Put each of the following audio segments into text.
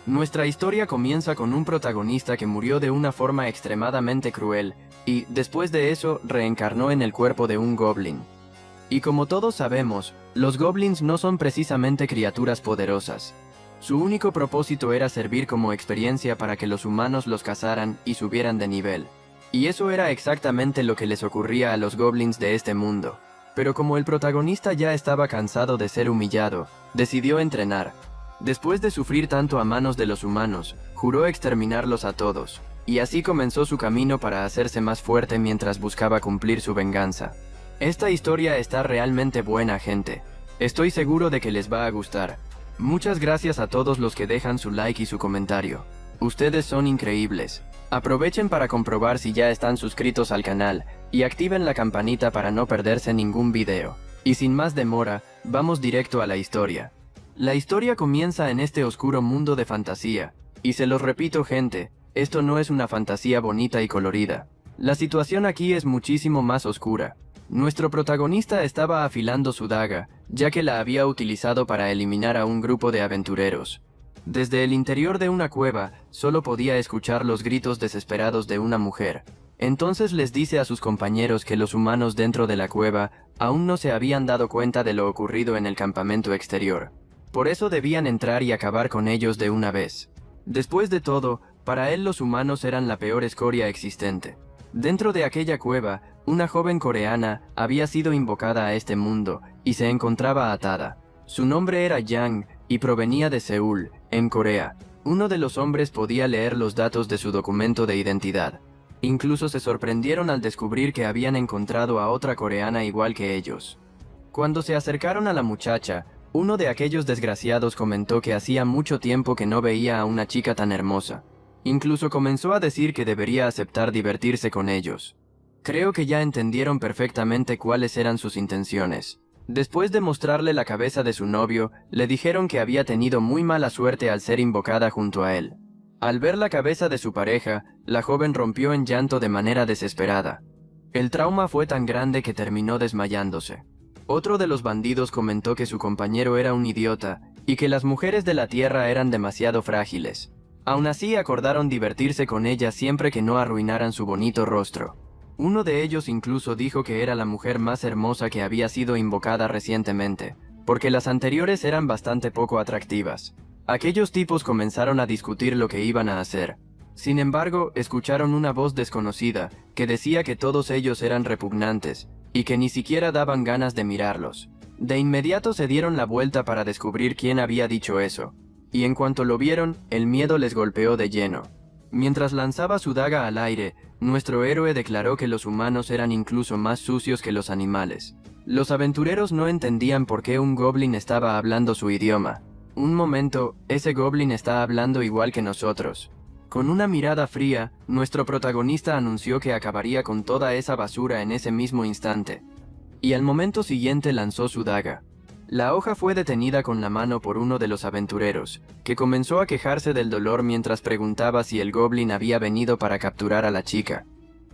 Nuestra historia comienza con un protagonista que murió de una forma extremadamente cruel, y, después de eso, reencarnó en el cuerpo de un goblin. Y como todos sabemos, los goblins no son precisamente criaturas poderosas. Su único propósito era servir como experiencia para que los humanos los cazaran y subieran de nivel. Y eso era exactamente lo que les ocurría a los goblins de este mundo. Pero como el protagonista ya estaba cansado de ser humillado, decidió entrenar. Después de sufrir tanto a manos de los humanos, juró exterminarlos a todos, y así comenzó su camino para hacerse más fuerte mientras buscaba cumplir su venganza. Esta historia está realmente buena, gente. Estoy seguro de que les va a gustar. Muchas gracias a todos los que dejan su like y su comentario. Ustedes son increíbles. Aprovechen para comprobar si ya están suscritos al canal, y activen la campanita para no perderse ningún video. Y sin más demora, vamos directo a la historia. La historia comienza en este oscuro mundo de fantasía, y se los repito, gente, esto no es una fantasía bonita y colorida. La situación aquí es muchísimo más oscura. Nuestro protagonista estaba afilando su daga, ya que la había utilizado para eliminar a un grupo de aventureros. Desde el interior de una cueva, solo podía escuchar los gritos desesperados de una mujer. Entonces les dice a sus compañeros que los humanos dentro de la cueva aún no se habían dado cuenta de lo ocurrido en el campamento exterior. Por eso debían entrar y acabar con ellos de una vez. Después de todo, para él los humanos eran la peor escoria existente. Dentro de aquella cueva, una joven coreana había sido invocada a este mundo y se encontraba atada. Su nombre era Yang y provenía de Seúl, en Corea. Uno de los hombres podía leer los datos de su documento de identidad. Incluso se sorprendieron al descubrir que habían encontrado a otra coreana igual que ellos. Cuando se acercaron a la muchacha, uno de aquellos desgraciados comentó que hacía mucho tiempo que no veía a una chica tan hermosa. Incluso comenzó a decir que debería aceptar divertirse con ellos. Creo que ya entendieron perfectamente cuáles eran sus intenciones. Después de mostrarle la cabeza de su novio, le dijeron que había tenido muy mala suerte al ser invocada junto a él. Al ver la cabeza de su pareja, la joven rompió en llanto de manera desesperada. El trauma fue tan grande que terminó desmayándose. Otro de los bandidos comentó que su compañero era un idiota y que las mujeres de la tierra eran demasiado frágiles. Aún así acordaron divertirse con ella siempre que no arruinaran su bonito rostro. Uno de ellos incluso dijo que era la mujer más hermosa que había sido invocada recientemente, porque las anteriores eran bastante poco atractivas. Aquellos tipos comenzaron a discutir lo que iban a hacer. Sin embargo, escucharon una voz desconocida que decía que todos ellos eran repugnantes y que ni siquiera daban ganas de mirarlos. De inmediato se dieron la vuelta para descubrir quién había dicho eso, y en cuanto lo vieron, el miedo les golpeó de lleno. Mientras lanzaba su daga al aire, nuestro héroe declaró que los humanos eran incluso más sucios que los animales. Los aventureros no entendían por qué un goblin estaba hablando su idioma. Un momento, ese goblin está hablando igual que nosotros. Con una mirada fría, nuestro protagonista anunció que acabaría con toda esa basura en ese mismo instante. Y al momento siguiente lanzó su daga. La hoja fue detenida con la mano por uno de los aventureros, que comenzó a quejarse del dolor mientras preguntaba si el goblin había venido para capturar a la chica.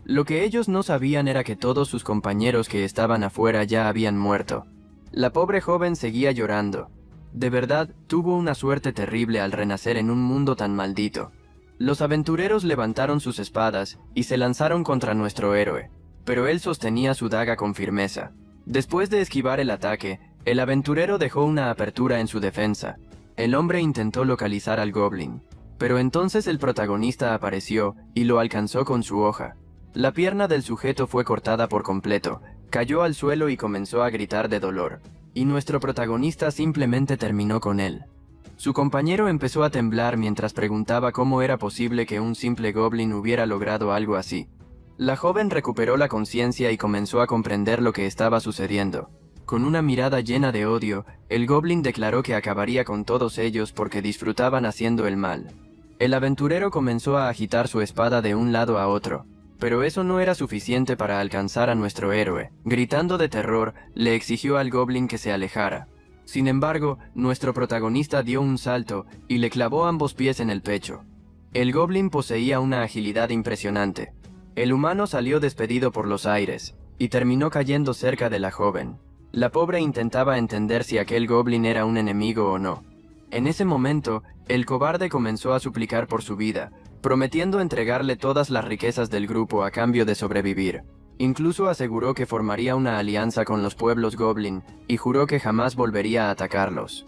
Lo que ellos no sabían era que todos sus compañeros que estaban afuera ya habían muerto. La pobre joven seguía llorando. De verdad, tuvo una suerte terrible al renacer en un mundo tan maldito. Los aventureros levantaron sus espadas y se lanzaron contra nuestro héroe, pero él sostenía su daga con firmeza. Después de esquivar el ataque, el aventurero dejó una apertura en su defensa. El hombre intentó localizar al goblin, pero entonces el protagonista apareció y lo alcanzó con su hoja. La pierna del sujeto fue cortada por completo, cayó al suelo y comenzó a gritar de dolor, y nuestro protagonista simplemente terminó con él. Su compañero empezó a temblar mientras preguntaba cómo era posible que un simple goblin hubiera logrado algo así. La joven recuperó la conciencia y comenzó a comprender lo que estaba sucediendo. Con una mirada llena de odio, el goblin declaró que acabaría con todos ellos porque disfrutaban haciendo el mal. El aventurero comenzó a agitar su espada de un lado a otro, pero eso no era suficiente para alcanzar a nuestro héroe. Gritando de terror, le exigió al goblin que se alejara. Sin embargo, nuestro protagonista dio un salto y le clavó ambos pies en el pecho. El goblin poseía una agilidad impresionante. El humano salió despedido por los aires y terminó cayendo cerca de la joven. La pobre intentaba entender si aquel goblin era un enemigo o no. En ese momento, el cobarde comenzó a suplicar por su vida, prometiendo entregarle todas las riquezas del grupo a cambio de sobrevivir. Incluso aseguró que formaría una alianza con los pueblos Goblin y juró que jamás volvería a atacarlos.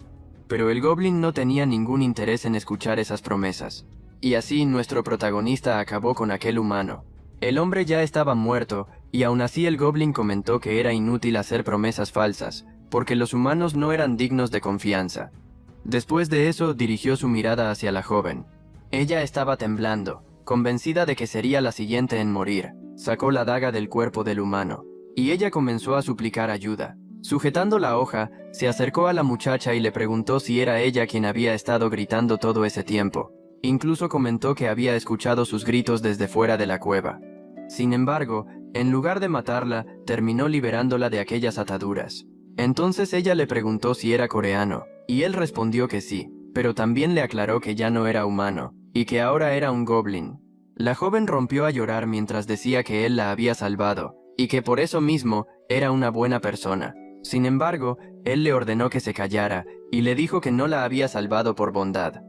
Pero el Goblin no tenía ningún interés en escuchar esas promesas. Y así nuestro protagonista acabó con aquel humano. El hombre ya estaba muerto, y aún así el Goblin comentó que era inútil hacer promesas falsas, porque los humanos no eran dignos de confianza. Después de eso dirigió su mirada hacia la joven. Ella estaba temblando, convencida de que sería la siguiente en morir. Sacó la daga del cuerpo del humano, y ella comenzó a suplicar ayuda. Sujetando la hoja, se acercó a la muchacha y le preguntó si era ella quien había estado gritando todo ese tiempo. Incluso comentó que había escuchado sus gritos desde fuera de la cueva. Sin embargo, en lugar de matarla, terminó liberándola de aquellas ataduras. Entonces ella le preguntó si era coreano, y él respondió que sí, pero también le aclaró que ya no era humano, y que ahora era un goblin. La joven rompió a llorar mientras decía que él la había salvado, y que por eso mismo era una buena persona. Sin embargo, él le ordenó que se callara, y le dijo que no la había salvado por bondad.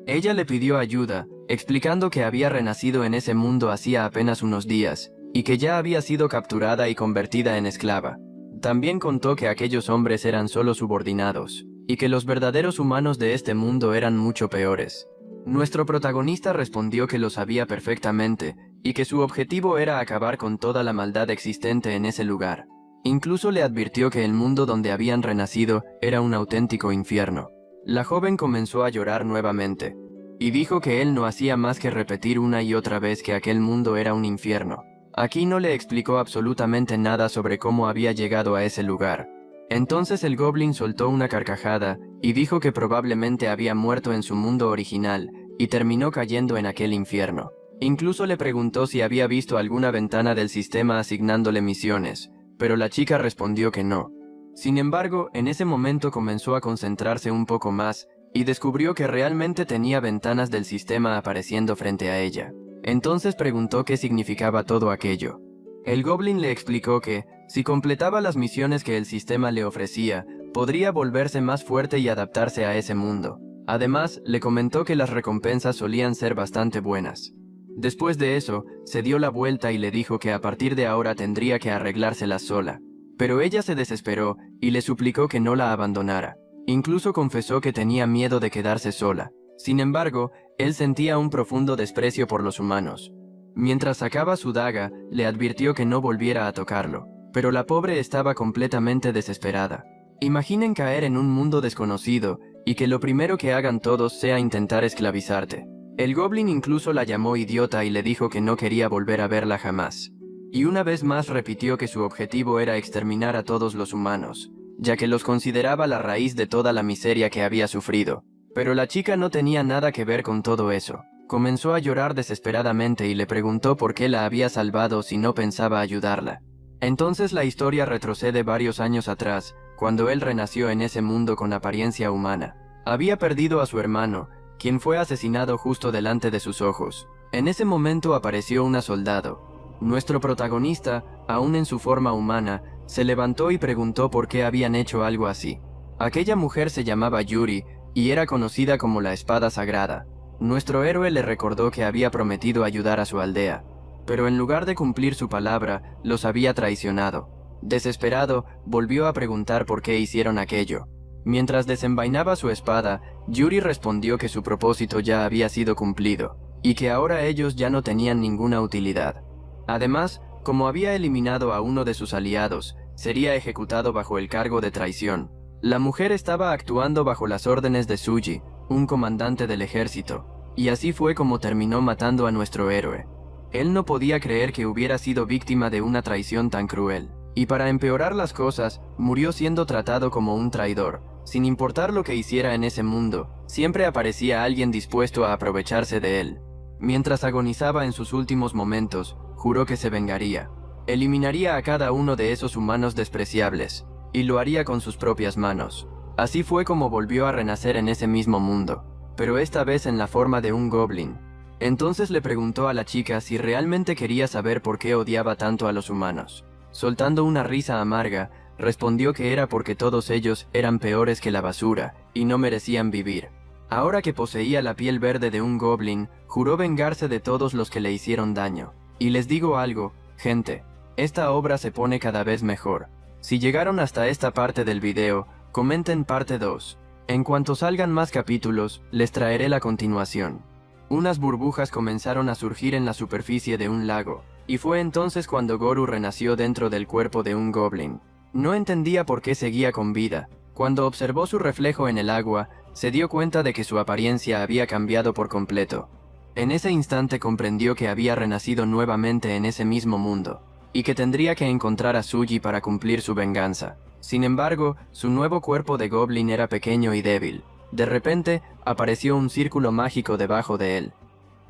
Ella le pidió ayuda, explicando que había renacido en ese mundo hacía apenas unos días, y que ya había sido capturada y convertida en esclava. También contó que aquellos hombres eran solo subordinados, y que los verdaderos humanos de este mundo eran mucho peores. Nuestro protagonista respondió que lo sabía perfectamente, y que su objetivo era acabar con toda la maldad existente en ese lugar. Incluso le advirtió que el mundo donde habían renacido era un auténtico infierno. La joven comenzó a llorar nuevamente, y dijo que él no hacía más que repetir una y otra vez que aquel mundo era un infierno. Aquí no le explicó absolutamente nada sobre cómo había llegado a ese lugar. Entonces el Goblin soltó una carcajada, y dijo que probablemente había muerto en su mundo original, y terminó cayendo en aquel infierno. Incluso le preguntó si había visto alguna ventana del sistema asignándole misiones, pero la chica respondió que no. Sin embargo, en ese momento comenzó a concentrarse un poco más, y descubrió que realmente tenía ventanas del sistema apareciendo frente a ella. Entonces preguntó qué significaba todo aquello. El Goblin le explicó que, si completaba las misiones que el sistema le ofrecía, podría volverse más fuerte y adaptarse a ese mundo. Además, le comentó que las recompensas solían ser bastante buenas. Después de eso, se dio la vuelta y le dijo que a partir de ahora tendría que arreglárselas sola. Pero ella se desesperó y le suplicó que no la abandonara. Incluso confesó que tenía miedo de quedarse sola. Sin embargo, él sentía un profundo desprecio por los humanos. Mientras sacaba su daga, le advirtió que no volviera a tocarlo. Pero la pobre estaba completamente desesperada. Imaginen caer en un mundo desconocido y que lo primero que hagan todos sea intentar esclavizarte. El Goblin incluso la llamó idiota y le dijo que no quería volver a verla jamás. Y una vez más repitió que su objetivo era exterminar a todos los humanos, ya que los consideraba la raíz de toda la miseria que había sufrido. Pero la chica no tenía nada que ver con todo eso. Comenzó a llorar desesperadamente y le preguntó por qué la había salvado si no pensaba ayudarla. Entonces la historia retrocede varios años atrás, cuando él renació en ese mundo con apariencia humana. Había perdido a su hermano, quien fue asesinado justo delante de sus ojos. En ese momento apareció una soldado. Nuestro protagonista, aún en su forma humana, se levantó y preguntó por qué habían hecho algo así. Aquella mujer se llamaba Yuri y era conocida como la Espada Sagrada. Nuestro héroe le recordó que había prometido ayudar a su aldea, pero en lugar de cumplir su palabra, los había traicionado. Desesperado, volvió a preguntar por qué hicieron aquello. Mientras desenvainaba su espada, Yuri respondió que su propósito ya había sido cumplido, y que ahora ellos ya no tenían ninguna utilidad. Además, como había eliminado a uno de sus aliados, sería ejecutado bajo el cargo de traición. La mujer estaba actuando bajo las órdenes de Suji, un comandante del ejército, y así fue como terminó matando a nuestro héroe. Él no podía creer que hubiera sido víctima de una traición tan cruel, y para empeorar las cosas, murió siendo tratado como un traidor. Sin importar lo que hiciera en ese mundo, siempre aparecía alguien dispuesto a aprovecharse de él. Mientras agonizaba en sus últimos momentos, juró que se vengaría. Eliminaría a cada uno de esos humanos despreciables, y lo haría con sus propias manos. Así fue como volvió a renacer en ese mismo mundo, pero esta vez en la forma de un goblin. Entonces le preguntó a la chica si realmente quería saber por qué odiaba tanto a los humanos. Soltando una risa amarga, respondió que era porque todos ellos eran peores que la basura, y no merecían vivir. Ahora que poseía la piel verde de un goblin, juró vengarse de todos los que le hicieron daño. Y les digo algo, gente, esta obra se pone cada vez mejor. Si llegaron hasta esta parte del video, comenten parte 2. En cuanto salgan más capítulos, les traeré la continuación. Unas burbujas comenzaron a surgir en la superficie de un lago, y fue entonces cuando Goru renació dentro del cuerpo de un goblin. No entendía por qué seguía con vida. Cuando observó su reflejo en el agua, se dio cuenta de que su apariencia había cambiado por completo. En ese instante comprendió que había renacido nuevamente en ese mismo mundo, y que tendría que encontrar a Suji para cumplir su venganza. Sin embargo, su nuevo cuerpo de goblin era pequeño y débil. De repente, apareció un círculo mágico debajo de él.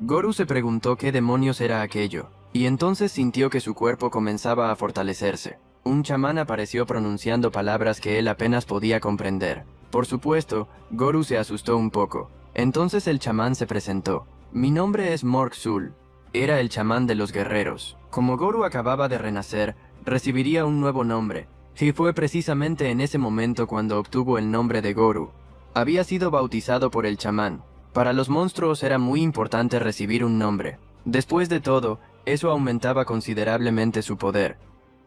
Goru se preguntó qué demonios era aquello, y entonces sintió que su cuerpo comenzaba a fortalecerse. Un chamán apareció pronunciando palabras que él apenas podía comprender. Por supuesto, Goru se asustó un poco. Entonces el chamán se presentó. Mi nombre es Morg Sul. Era el chamán de los guerreros. Como Goru acababa de renacer, recibiría un nuevo nombre. Y fue precisamente en ese momento cuando obtuvo el nombre de Goru. Había sido bautizado por el chamán. Para los monstruos era muy importante recibir un nombre. Después de todo, eso aumentaba considerablemente su poder.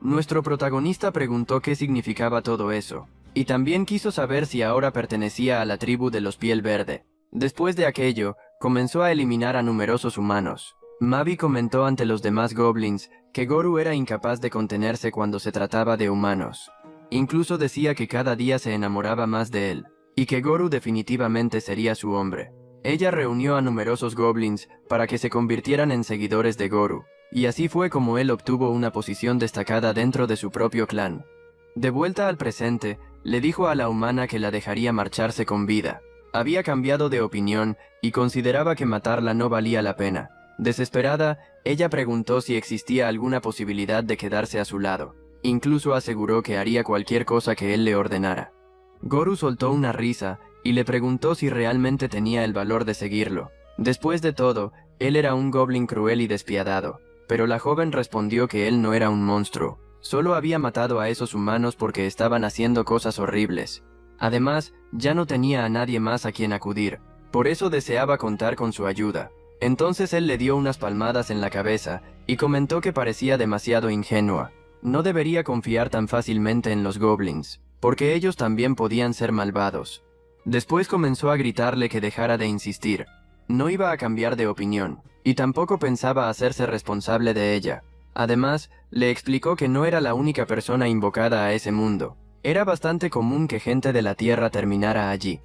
Nuestro protagonista preguntó qué significaba todo eso, y también quiso saber si ahora pertenecía a la tribu de los piel verde. Después de aquello, comenzó a eliminar a numerosos humanos. Mavi comentó ante los demás goblins que Goru era incapaz de contenerse cuando se trataba de humanos. Incluso decía que cada día se enamoraba más de él, y que Goru definitivamente sería su hombre. Ella reunió a numerosos goblins para que se convirtieran en seguidores de Goru, y así fue como él obtuvo una posición destacada dentro de su propio clan. De vuelta al presente, le dijo a la humana que la dejaría marcharse con vida. Había cambiado de opinión y consideraba que matarla no valía la pena. Desesperada, ella preguntó si existía alguna posibilidad de quedarse a su lado. Incluso aseguró que haría cualquier cosa que él le ordenara. Goru soltó una risa y le preguntó si realmente tenía el valor de seguirlo. Después de todo, él era un goblin cruel y despiadado, pero la joven respondió que él no era un monstruo. Solo había matado a esos humanos porque estaban haciendo cosas horribles. Además, ya no tenía a nadie más a quien acudir, por eso deseaba contar con su ayuda. Entonces él le dio unas palmadas en la cabeza y comentó que parecía demasiado ingenua. No debería confiar tan fácilmente en los goblins, porque ellos también podían ser malvados. Después comenzó a gritarle que dejara de insistir. No iba a cambiar de opinión, y tampoco pensaba hacerse responsable de ella. Además, le explicó que no era la única persona invocada a ese mundo. Era bastante común que gente de la Tierra terminara allí.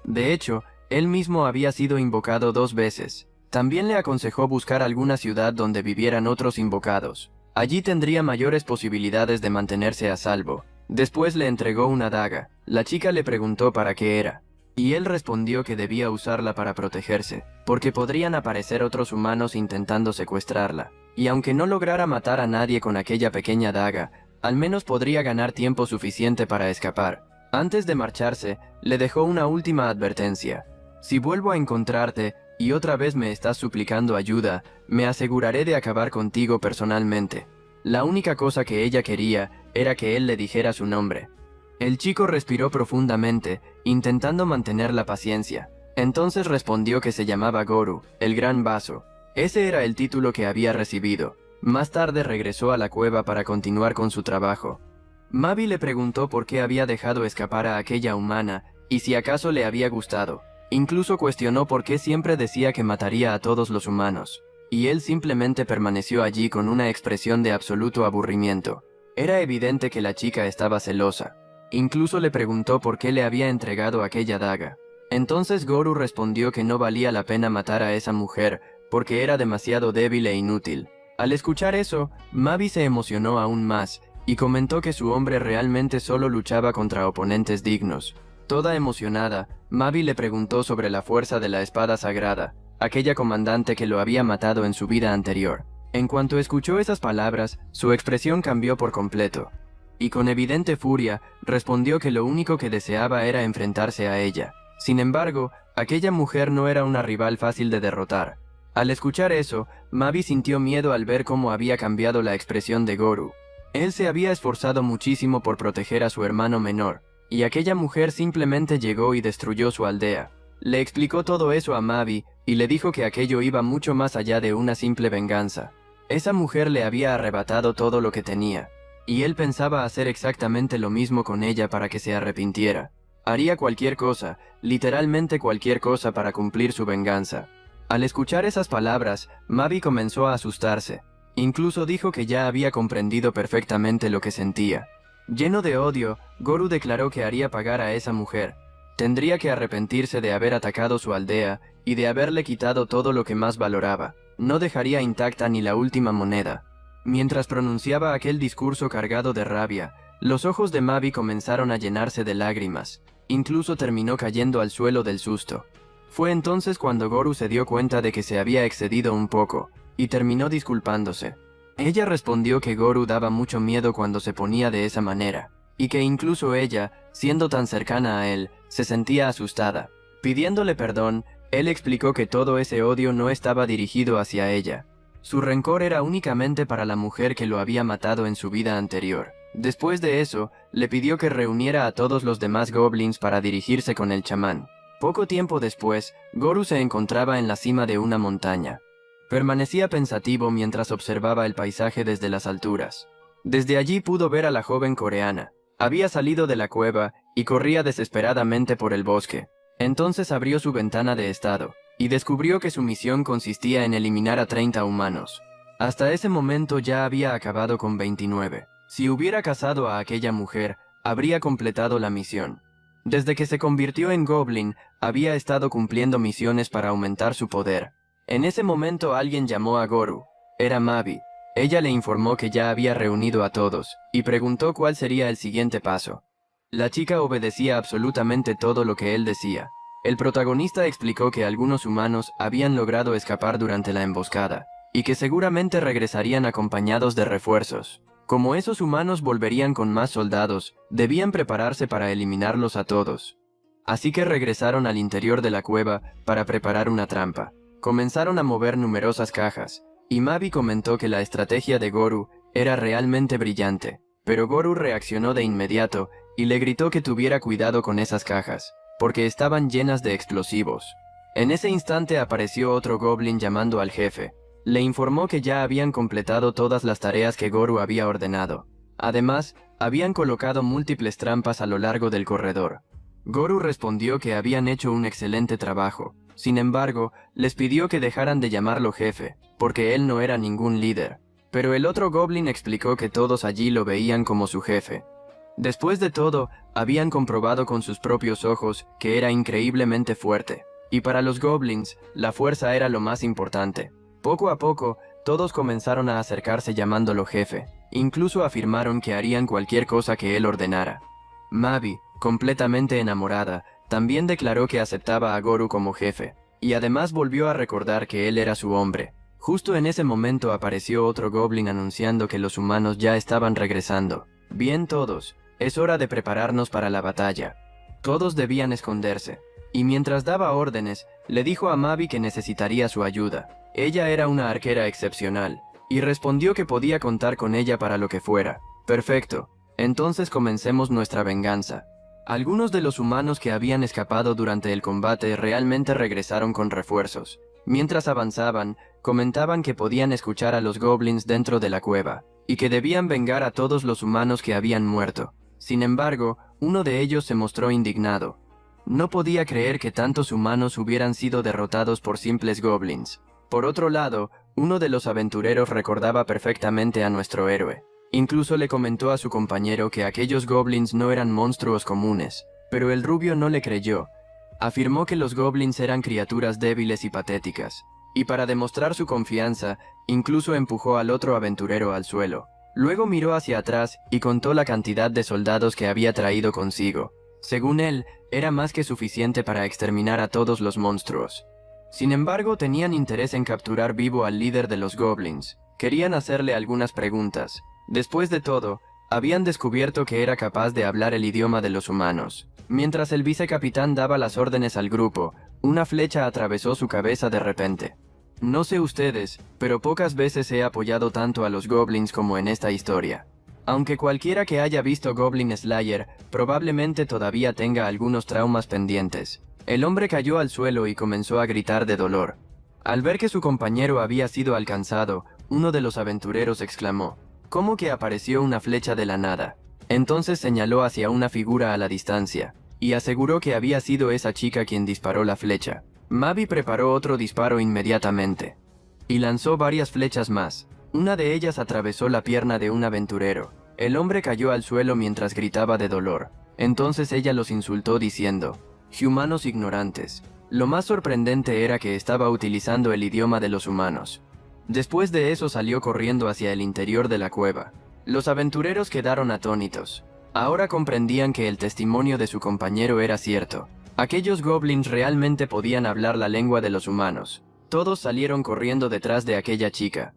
De hecho, él mismo había sido invocado 2 veces. También le aconsejó buscar alguna ciudad donde vivieran otros invocados. Allí tendría mayores posibilidades de mantenerse a salvo. Después le entregó una daga. La chica le preguntó para qué era, y él respondió que debía usarla para protegerse, porque podrían aparecer otros humanos intentando secuestrarla. Y aunque no lograra matar a nadie con aquella pequeña daga, al menos podría ganar tiempo suficiente para escapar. Antes de marcharse, le dejó una última advertencia. Si vuelvo a encontrarte, y otra vez me estás suplicando ayuda, me aseguraré de acabar contigo personalmente. La única cosa que ella quería era que él le dijera su nombre. El chico respiró profundamente, intentando mantener la paciencia. Entonces respondió que se llamaba Goru, el Gran Vaso. Ese era el título que había recibido. Más tarde regresó a la cueva para continuar con su trabajo. Mavi le preguntó por qué había dejado escapar a aquella humana, y si acaso le había gustado. Incluso cuestionó por qué siempre decía que mataría a todos los humanos. Y él simplemente permaneció allí con una expresión de absoluto aburrimiento. Era evidente que la chica estaba celosa. Incluso le preguntó por qué le había entregado aquella daga. Entonces Goru respondió que no valía la pena matar a esa mujer, porque era demasiado débil e inútil. Al escuchar eso, Mavi se emocionó aún más, y comentó que su hombre realmente solo luchaba contra oponentes dignos. Toda emocionada, Mavi le preguntó sobre la fuerza de la espada sagrada, aquella comandante que lo había matado en su vida anterior. En cuanto escuchó esas palabras, su expresión cambió por completo, y con evidente furia, respondió que lo único que deseaba era enfrentarse a ella. Sin embargo, aquella mujer no era una rival fácil de derrotar. Al escuchar eso, Mavi sintió miedo al ver cómo había cambiado la expresión de Goru. Él se había esforzado muchísimo por proteger a su hermano menor, y aquella mujer simplemente llegó y destruyó su aldea. Le explicó todo eso a Mavi y le dijo que aquello iba mucho más allá de una simple venganza. Esa mujer le había arrebatado todo lo que tenía, y él pensaba hacer exactamente lo mismo con ella para que se arrepintiera. Haría cualquier cosa, literalmente cualquier cosa para cumplir su venganza. Al escuchar esas palabras, Mavi comenzó a asustarse. Incluso dijo que ya había comprendido perfectamente lo que sentía. Lleno de odio, Goru declaró que haría pagar a esa mujer. Tendría que arrepentirse de haber atacado su aldea y de haberle quitado todo lo que más valoraba. No dejaría intacta ni la última moneda. Mientras pronunciaba aquel discurso cargado de rabia, los ojos de Mavi comenzaron a llenarse de lágrimas. Incluso terminó cayendo al suelo del susto. Fue entonces cuando Goru se dio cuenta de que se había excedido un poco, y terminó disculpándose. Ella respondió que Goru daba mucho miedo cuando se ponía de esa manera, y que incluso ella, siendo tan cercana a él, se sentía asustada. Pidiéndole perdón, él explicó que todo ese odio no estaba dirigido hacia ella. Su rencor era únicamente para la mujer que lo había matado en su vida anterior. Después de eso, le pidió que reuniera a todos los demás goblins para dirigirse con el chamán. Poco tiempo después, Goru se encontraba en la cima de una montaña. Permanecía pensativo mientras observaba el paisaje desde las alturas. Desde allí pudo ver a la joven coreana. Había salido de la cueva y corría desesperadamente por el bosque. Entonces abrió su ventana de estado y descubrió que su misión consistía en eliminar a 30 humanos. Hasta ese momento ya había acabado con 29. Si hubiera casado a aquella mujer, habría completado la misión. Desde que se convirtió en goblin, había estado cumpliendo misiones para aumentar su poder. En ese momento alguien llamó a Goru. Era Mavi. Ella le informó que ya había reunido a todos, y preguntó cuál sería el siguiente paso. La chica obedecía absolutamente todo lo que él decía. El protagonista explicó que algunos humanos habían logrado escapar durante la emboscada, y que seguramente regresarían acompañados de refuerzos. Como esos humanos volverían con más soldados, debían prepararse para eliminarlos a todos. Así que regresaron al interior de la cueva para preparar una trampa. Comenzaron a mover numerosas cajas, y Mavi comentó que la estrategia de Goru era realmente brillante, pero Goru reaccionó de inmediato y le gritó que tuviera cuidado con esas cajas, porque estaban llenas de explosivos. En ese instante apareció otro goblin llamando al jefe. Le informó que ya habían completado todas las tareas que Goru había ordenado. Además, habían colocado múltiples trampas a lo largo del corredor. Goru respondió que habían hecho un excelente trabajo. Sin embargo, les pidió que dejaran de llamarlo jefe, porque él no era ningún líder. Pero el otro goblin explicó que todos allí lo veían como su jefe. Después de todo, habían comprobado con sus propios ojos que era increíblemente fuerte. Y para los goblins, la fuerza era lo más importante. Poco a poco, todos comenzaron a acercarse llamándolo jefe. Incluso afirmaron que harían cualquier cosa que él ordenara. Mavi, completamente enamorada, también declaró que aceptaba a Goru como jefe, y además volvió a recordar que él era su hombre. Justo en ese momento apareció otro goblin anunciando que los humanos ya estaban regresando. Bien todos, es hora de prepararnos para la batalla. Todos debían esconderse, y mientras daba órdenes, le dijo a Mavi que necesitaría su ayuda. Ella era una arquera excepcional, y respondió que podía contar con ella para lo que fuera. Perfecto, entonces comencemos nuestra venganza. Algunos de los humanos que habían escapado durante el combate realmente regresaron con refuerzos. Mientras avanzaban, comentaban que podían escuchar a los goblins dentro de la cueva, y que debían vengar a todos los humanos que habían muerto. Sin embargo, uno de ellos se mostró indignado. No podía creer que tantos humanos hubieran sido derrotados por simples goblins. Por otro lado, uno de los aventureros recordaba perfectamente a nuestro héroe. Incluso le comentó a su compañero que aquellos goblins no eran monstruos comunes, pero el rubio no le creyó. Afirmó que los goblins eran criaturas débiles y patéticas, y para demostrar su confianza, incluso empujó al otro aventurero al suelo. Luego miró hacia atrás y contó la cantidad de soldados que había traído consigo. Según él, era más que suficiente para exterminar a todos los monstruos. Sin embargo, tenían interés en capturar vivo al líder de los goblins. Querían hacerle algunas preguntas. Después de todo, habían descubierto que era capaz de hablar el idioma de los humanos. Mientras el vicecapitán daba las órdenes al grupo, una flecha atravesó su cabeza de repente. No sé ustedes, pero pocas veces he apoyado tanto a los goblins como en esta historia. Aunque cualquiera que haya visto Goblin Slayer probablemente todavía tenga algunos traumas pendientes. El hombre cayó al suelo y comenzó a gritar de dolor. Al ver que su compañero había sido alcanzado, uno de los aventureros exclamó: «¿Cómo que apareció una flecha de la nada?». Entonces señaló hacia una figura a la distancia, y aseguró que había sido esa chica quien disparó la flecha. Mavi preparó otro disparo inmediatamente, y lanzó varias flechas más. Una de ellas atravesó la pierna de un aventurero. El hombre cayó al suelo mientras gritaba de dolor. Entonces ella los insultó diciendo: «Humanos ignorantes». Lo más sorprendente era que estaba utilizando el idioma de los humanos. Después de eso salió corriendo hacia el interior de la cueva. Los aventureros quedaron atónitos. Ahora comprendían que el testimonio de su compañero era cierto. Aquellos goblins realmente podían hablar la lengua de los humanos. Todos salieron corriendo detrás de aquella chica.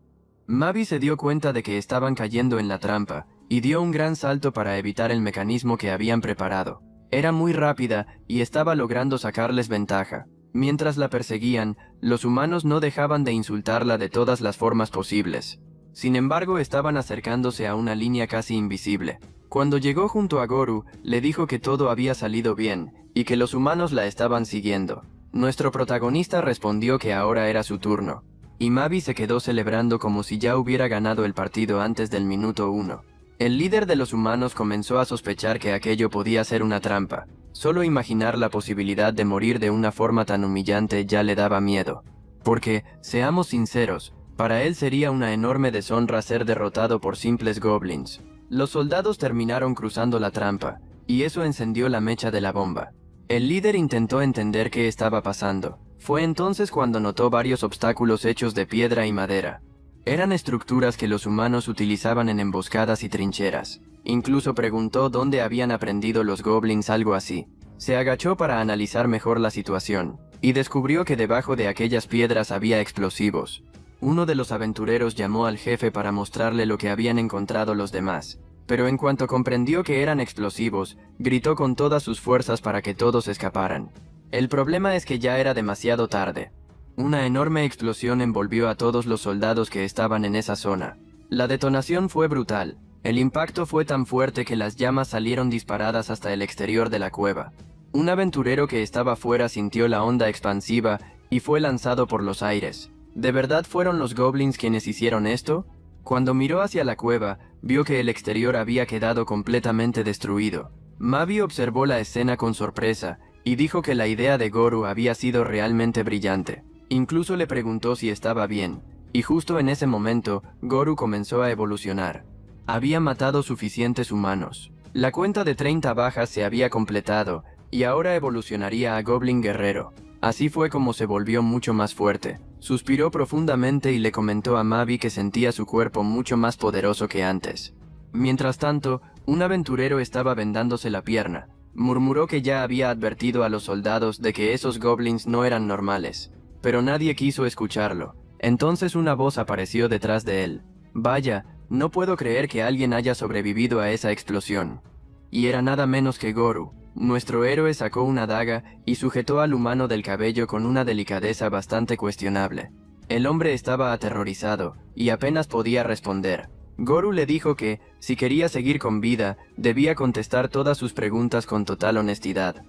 Mavi se dio cuenta de que estaban cayendo en la trampa, y dio un gran salto para evitar el mecanismo que habían preparado. Era muy rápida y estaba logrando sacarles ventaja. Mientras la perseguían, los humanos no dejaban de insultarla de todas las formas posibles. Sin embargo, estaban acercándose a una línea casi invisible. Cuando llegó junto a Goru, le dijo que todo había salido bien, y que los humanos la estaban siguiendo. Nuestro protagonista respondió que ahora era su turno, y Mavi se quedó celebrando como si ya hubiera ganado el partido antes del minuto 1. El líder de los humanos comenzó a sospechar que aquello podía ser una trampa. Solo imaginar la posibilidad de morir de una forma tan humillante ya le daba miedo. Porque, seamos sinceros, para él sería una enorme deshonra ser derrotado por simples goblins. Los soldados terminaron cruzando la trampa, y eso encendió la mecha de la bomba. El líder intentó entender qué estaba pasando. Fue entonces cuando notó varios obstáculos hechos de piedra y madera. Eran estructuras que los humanos utilizaban en emboscadas y trincheras. Incluso preguntó dónde habían aprendido los goblins algo así. Se agachó para analizar mejor la situación, y descubrió que debajo de aquellas piedras había explosivos. Uno de los aventureros llamó al jefe para mostrarle lo que habían encontrado los demás. Pero en cuanto comprendió que eran explosivos, gritó con todas sus fuerzas para que todos escaparan. El problema es que ya era demasiado tarde. Una enorme explosión envolvió a todos los soldados que estaban en esa zona. La detonación fue brutal. El impacto fue tan fuerte que las llamas salieron disparadas hasta el exterior de la cueva. Un aventurero que estaba fuera sintió la onda expansiva y fue lanzado por los aires. ¿De verdad fueron los goblins quienes hicieron esto? Cuando miró hacia la cueva, vio que el exterior había quedado completamente destruido. Mavi observó la escena con sorpresa y dijo que la idea de Goru había sido realmente brillante. Incluso le preguntó si estaba bien, y justo en ese momento, Goru comenzó a evolucionar. Había matado suficientes humanos. La cuenta de 30 bajas se había completado, y ahora evolucionaría a Goblin Guerrero. Así fue como se volvió mucho más fuerte. Suspiró profundamente y le comentó a Mavi que sentía su cuerpo mucho más poderoso que antes. Mientras tanto, un aventurero estaba vendándose la pierna. Murmuró que ya había advertido a los soldados de que esos goblins no eran normales. Pero nadie quiso escucharlo. Entonces una voz apareció detrás de él. «Vaya, no puedo creer que alguien haya sobrevivido a esa explosión». Y era nada menos que Goru. Nuestro héroe sacó una daga y sujetó al humano del cabello con una delicadeza bastante cuestionable. El hombre estaba aterrorizado y apenas podía responder. Goru le dijo que, si quería seguir con vida, debía contestar todas sus preguntas con total honestidad.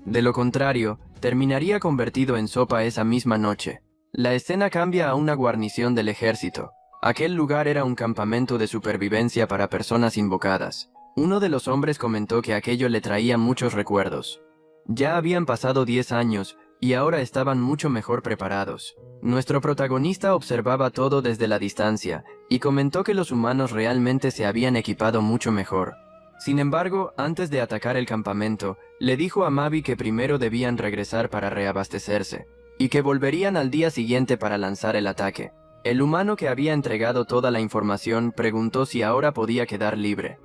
De lo contrario, terminaría convertido en sopa esa misma noche. La escena cambia a una guarnición del ejército. Aquel lugar era un campamento de supervivencia para personas invocadas. Uno de los hombres comentó que aquello le traía muchos recuerdos. Ya habían pasado 10 años, y ahora estaban mucho mejor preparados. Nuestro protagonista observaba todo desde la distancia, y comentó que los humanos realmente se habían equipado mucho mejor. Sin embargo, antes de atacar el campamento, le dijo a Mavi que primero debían regresar para reabastecerse, y que volverían al día siguiente para lanzar el ataque. El humano que había entregado toda la información preguntó si ahora podía quedar libre.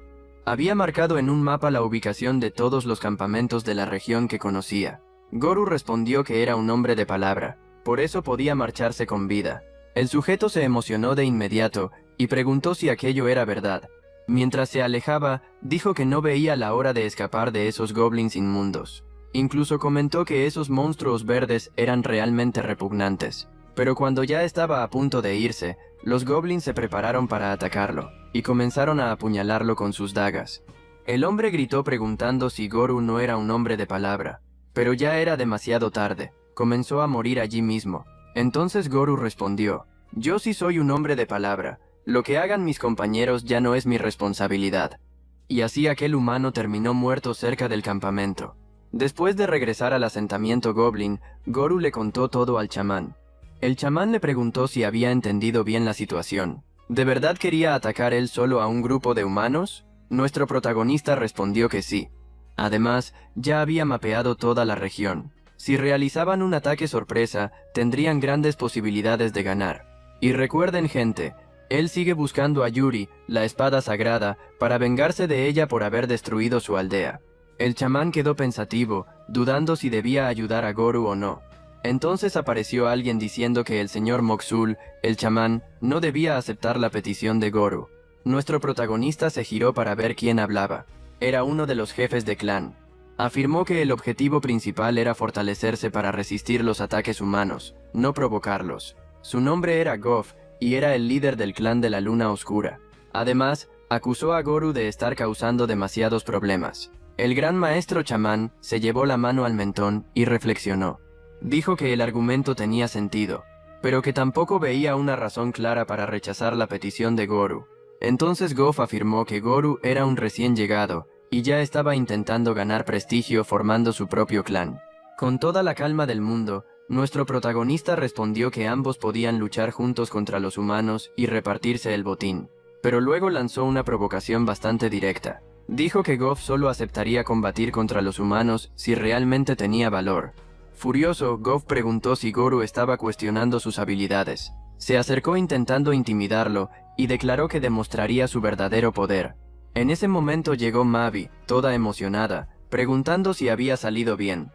Había marcado en un mapa la ubicación de todos los campamentos de la región que conocía. Goru respondió que era un hombre de palabra, por eso podía marcharse con vida. El sujeto se emocionó de inmediato y preguntó si aquello era verdad. Mientras se alejaba, dijo que no veía la hora de escapar de esos goblins inmundos. Incluso comentó que esos monstruos verdes eran realmente repugnantes. Pero cuando ya estaba a punto de irse, los goblins se prepararon para atacarlo, y comenzaron a apuñalarlo con sus dagas. El hombre gritó preguntando si Goru no era un hombre de palabra. Pero ya era demasiado tarde, comenzó a morir allí mismo. Entonces Goru respondió: yo sí soy un hombre de palabra, lo que hagan mis compañeros ya no es mi responsabilidad. Y así aquel humano terminó muerto cerca del campamento. Después de regresar al asentamiento Goblin, Goru le contó todo al chamán. El chamán le preguntó si había entendido bien la situación. ¿De verdad quería atacar él solo a un grupo de humanos? Nuestro protagonista respondió que sí. Además, ya había mapeado toda la región. Si realizaban un ataque sorpresa, tendrían grandes posibilidades de ganar. Y recuerden, gente, él sigue buscando a Yuri, la espada sagrada, para vengarse de ella por haber destruido su aldea. El chamán quedó pensativo, dudando si debía ayudar a Goru o no. Entonces apareció alguien diciendo que el señor Moxul, el chamán, no debía aceptar la petición de Goru. Nuestro protagonista se giró para ver quién hablaba. Era uno de los jefes de clan. Afirmó que el objetivo principal era fortalecerse para resistir los ataques humanos, no provocarlos. Su nombre era Goff, y era el líder del clan de la Luna Oscura. Además, acusó a Goru de estar causando demasiados problemas. El gran maestro chamán se llevó la mano al mentón y reflexionó. Dijo que el argumento tenía sentido, pero que tampoco veía una razón clara para rechazar la petición de Goru. Entonces Goff afirmó que Goru era un recién llegado, y ya estaba intentando ganar prestigio formando su propio clan. Con toda la calma del mundo, nuestro protagonista respondió que ambos podían luchar juntos contra los humanos y repartirse el botín. Pero luego lanzó una provocación bastante directa. Dijo que Goff solo aceptaría combatir contra los humanos si realmente tenía valor. Furioso, Goff preguntó si Goru estaba cuestionando sus habilidades. Se acercó intentando intimidarlo y declaró que demostraría su verdadero poder. En ese momento llegó Mavi, toda emocionada, preguntando si había salido bien.